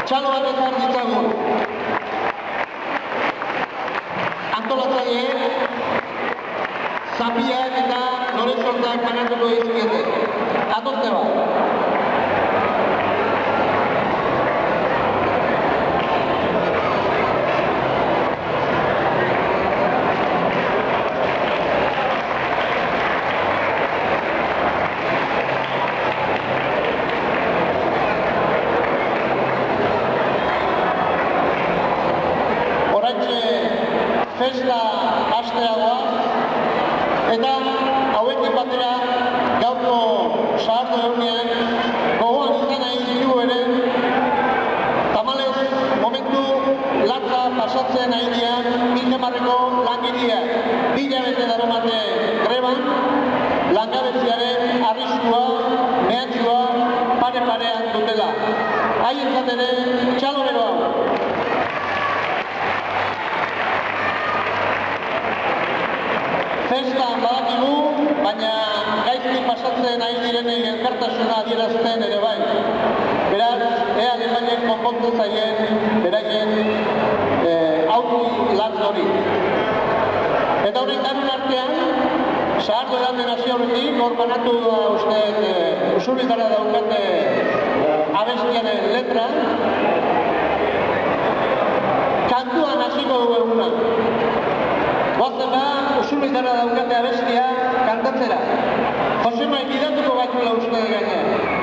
txalo bat ezar ditzagun. Antolatzaileek, zapiak eta lore sortak banatuko dizuete. Adoste bat. Festa hasteagoa eta hauekin batera gaurko sahardo egunean gogoan izan nahi ditu ere tamalez momentu latza pasatzen nahi dira Biltemarreko langileak 2 hilabete daramate greban langabeziaren arriskua, mehatxua pare-parean dutela. Haientzat ere txalo bero hau. Festan badakigu, baina gaizki pasatzen ari direnei elkartasuna adierazten ere bai. Beraz, ea Alemaniak konpontzen zaien beraien aurki lan hori. Eta horrek danun artean, sahardo edaten hasi horretik, hor banatu da uste usurbiltara daukate abestiaren letra, kantuan hasiko du eguna. Goazen da, usurbiltara daukate abestia kantatzera. Josema, gidatuko batula uste gaina.